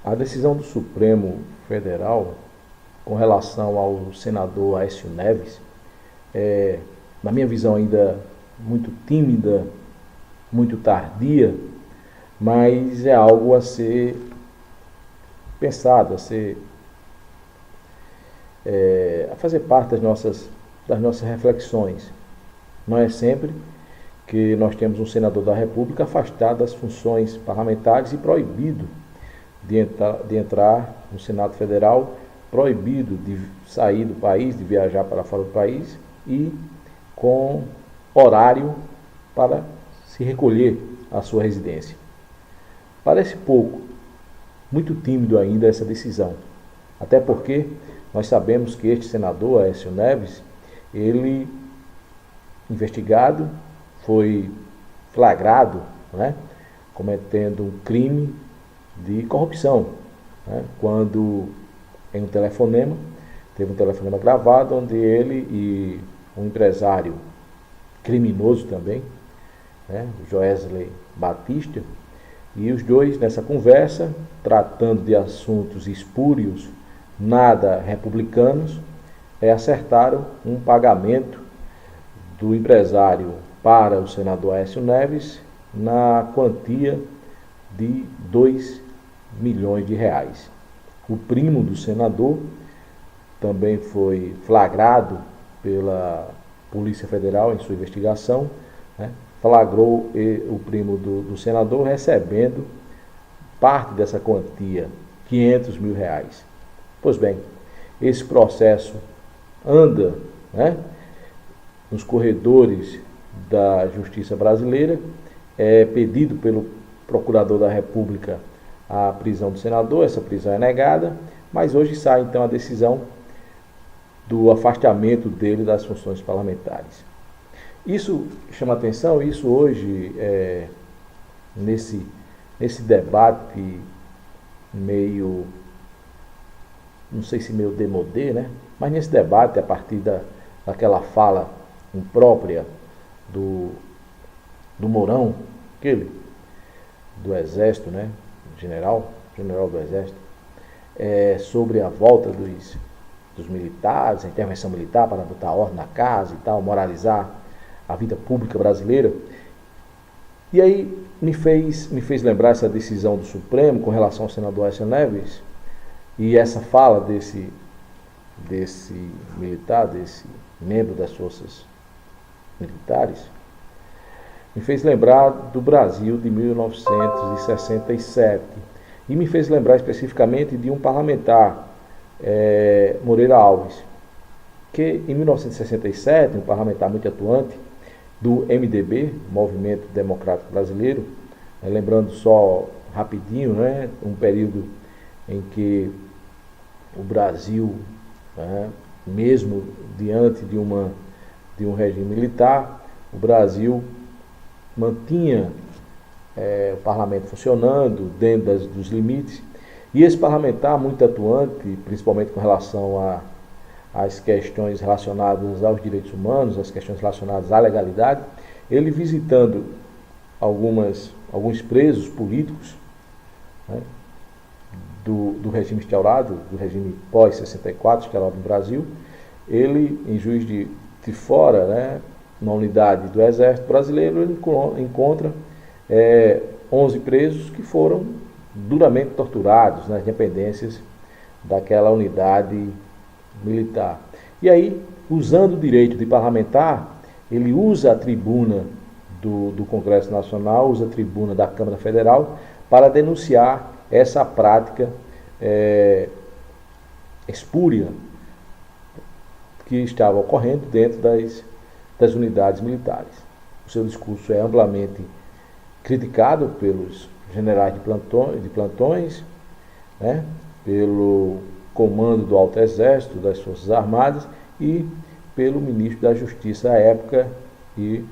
A decisão do Supremo Federal com relação ao senador Aécio Neves na minha visão, ainda muito tímida, muito tardia, mas é algo a ser pensado, a fazer parte das nossas reflexões. Não é sempre que nós temos um senador da República afastado das funções parlamentares e proibido de entrar no Senado Federal, proibido de sair do país, de viajar para fora do país e com horário para se recolher à sua residência. Parece pouco, muito tímido ainda essa decisão, até porque nós sabemos que este senador, Aécio Neves, ele, investigado, foi flagrado, né, cometendo um crime de corrupção, né, quando em um telefonema, teve um telefonema gravado onde ele e um empresário criminoso também, né, Joesley Batista, e os dois nessa conversa, tratando de assuntos espúrios, nada republicanos, acertaram um pagamento do empresário para o senador Aécio Neves na quantia de 2 milhões de reais. O primo do senador também foi flagrado pela Polícia Federal em sua investigação, né? Flagrou o primo do senador recebendo parte dessa quantia, 500 mil reais. Pois bem, esse processo anda, né, nos corredores da Justiça brasileira, é pedido pelo Procurador da República a prisão do senador, essa prisão é negada, mas hoje sai então a decisão do afastamento dele das funções parlamentares. Isso chama atenção, isso hoje, nesse debate meio, não sei se meio demodê, né? Mas nesse debate, a partir daquela fala imprópria do Mourão, aquele do Exército, né? General do Exército, sobre a volta dos militares, a intervenção militar para botar ordem na casa e tal, moralizar a vida pública brasileira. E aí me fez lembrar essa decisão do Supremo com relação ao senador Aécio Neves e essa fala desse militar, desse membro das forças militares, me fez lembrar do Brasil de 1967 e me fez lembrar especificamente de um parlamentar, Moreira Alves, que em 1967, um parlamentar muito atuante do MDB, Movimento Democrático Brasileiro, lembrando só rapidinho, né, um período em que o Brasil, né, mesmo diante de um regime militar, o Brasil mantinha o parlamento funcionando dentro dos limites, e esse parlamentar muito atuante, principalmente com relação às questões relacionadas aos direitos humanos, as questões relacionadas à legalidade, ele visitando alguns presos políticos, né, do regime instaurado, do regime pós-64 instaurado no Brasil, ele, em Juiz de Fora, né, na unidade do Exército Brasileiro, ele encontra 11 presos que foram duramente torturados nas dependências daquela unidade militar. E aí, usando o direito de parlamentar, ele usa a tribuna do Congresso Nacional, usa a tribuna da Câmara Federal para denunciar essa prática espúria que estava ocorrendo dentro das unidades militares. O seu discurso é amplamente criticado pelos generais de plantões, né, pelo comando do Alto Exército, das Forças Armadas e pelo ministro da Justiça à época, e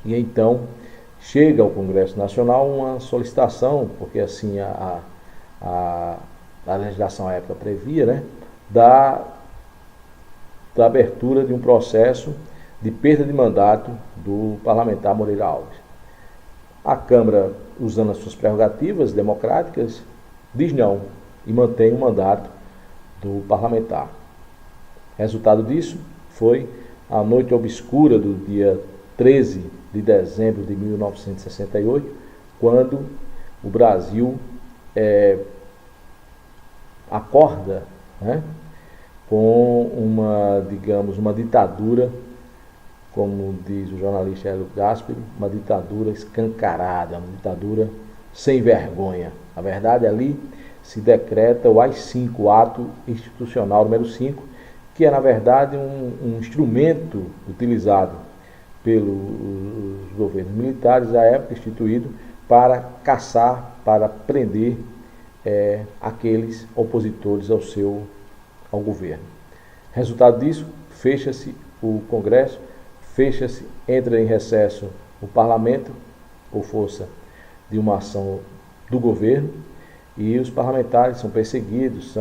então chega ao Congresso Nacional uma solicitação, porque assim a legislação à época previa, né, da abertura de um processo de perda de mandato do parlamentar Moreira Alves. A Câmara, usando as suas prerrogativas democráticas, diz não e mantém o mandato do parlamentar. Resultado disso foi a noite obscura do dia 13 de dezembro de 1968, quando o Brasil acorda, né, com uma ditadura, como diz o jornalista Hélio Gaspari, uma ditadura escancarada, uma ditadura sem vergonha. Na verdade, ali se decreta o AI-5, o Ato Institucional número 5, que é, na verdade, um instrumento utilizado pelos governos militares à época, instituído para caçar, para prender aqueles opositores ao governo. Resultado disso, fecha-se o Congresso, entra em recesso o Parlamento, por força de uma ação do governo, e os parlamentares são perseguidos,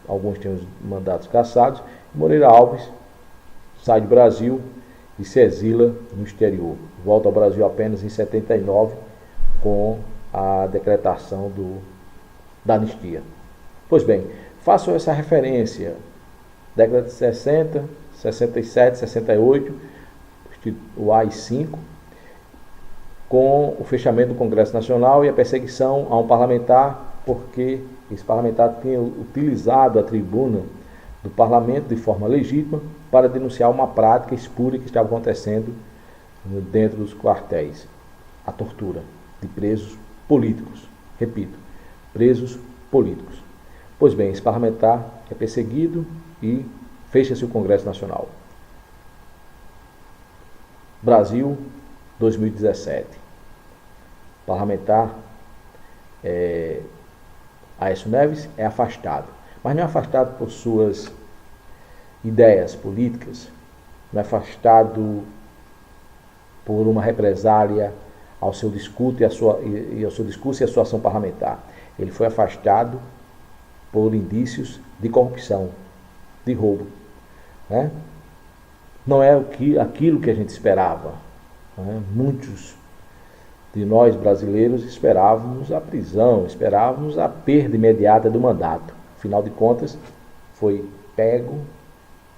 alguns têm os mandatos cassados, e Moreira Alves sai do Brasil e se exila no exterior. Volta ao Brasil apenas em 79, com a decretação da anistia. Pois bem, faço essa referência, década de 60, 67, 68, o AI-5, com o fechamento do Congresso Nacional e a perseguição a um parlamentar, porque esse parlamentar tinha utilizado a tribuna do parlamento de forma legítima para denunciar uma prática espúria que estava acontecendo dentro dos quartéis, a tortura de presos políticos, repito, presos políticos. Pois bem, esse parlamentar é perseguido e fecha-se o Congresso Nacional. Brasil, 2017. Parlamentar Aécio Neves é afastado, mas não é afastado por suas ideias políticas, não é afastado por uma represália ao seu discurso e a sua ação parlamentar. Ele foi afastado por indícios de corrupção, de roubo, né? Não é aquilo que a gente esperava, né? Muitos de nós brasileiros esperávamos a prisão, esperávamos a perda imediata do mandato. Afinal de contas, foi pego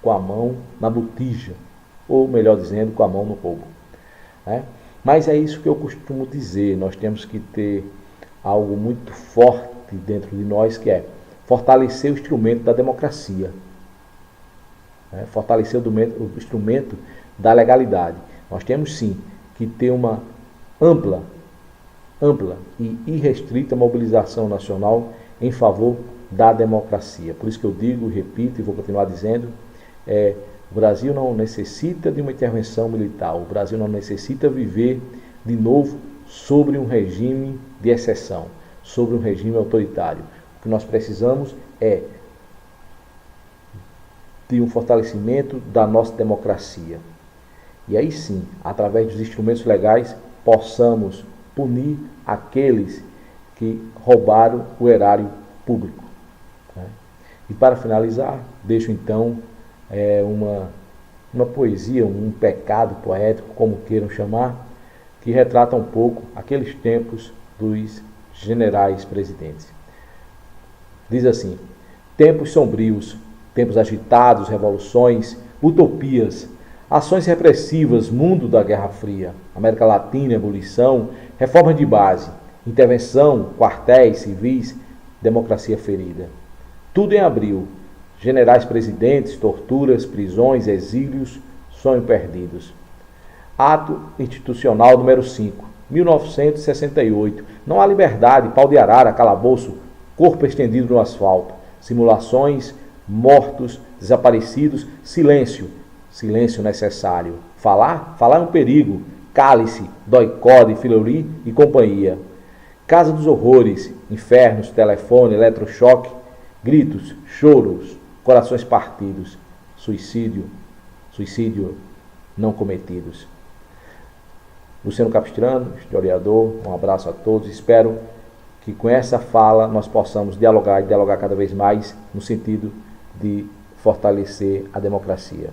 com a mão na botija, ou melhor dizendo, com a mão no roubo, né? Mas é isso que eu costumo dizer, nós temos que ter algo muito forte dentro de nós, que é fortalecer o instrumento da democracia, né? Fortalecer o instrumento da legalidade. Nós temos sim que ter uma ampla e irrestrita mobilização nacional em favor da democracia. Por isso que eu digo, repito e vou continuar dizendo, o Brasil não necessita de uma intervenção militar, o Brasil não necessita viver de novo sobre um regime de exceção, sobre um regime autoritário. O que nós precisamos é de um fortalecimento da nossa democracia. E aí sim, através dos instrumentos legais, possamos punir aqueles que roubaram o erário público, né? E para finalizar, deixo então uma poesia, um pecado poético, como queiram chamar, que retrata um pouco aqueles tempos dos generais presidentes. Diz assim: tempos sombrios, tempos agitados, revoluções, utopias, ações repressivas, mundo da Guerra Fria, América Latina, ebulição, reforma de base, intervenção, quartéis civis, democracia ferida. Tudo em abril, generais presidentes, torturas, prisões, exílios, sonhos perdidos. Ato Institucional número 5, 1968. Não há liberdade, pau de arara, calabouço, corpo estendido no asfalto. Simulações, mortos, desaparecidos, silêncio, silêncio necessário. Falar é um perigo. Cálice, Doicode, Filori e companhia. Casa dos horrores, infernos, telefone, eletrochoque, gritos, choros, corações partidos, suicídio não cometidos. Luciano Capistrano, historiador, um abraço a todos. Espero que com essa fala nós possamos dialogar cada vez mais no sentido de fortalecer a democracia.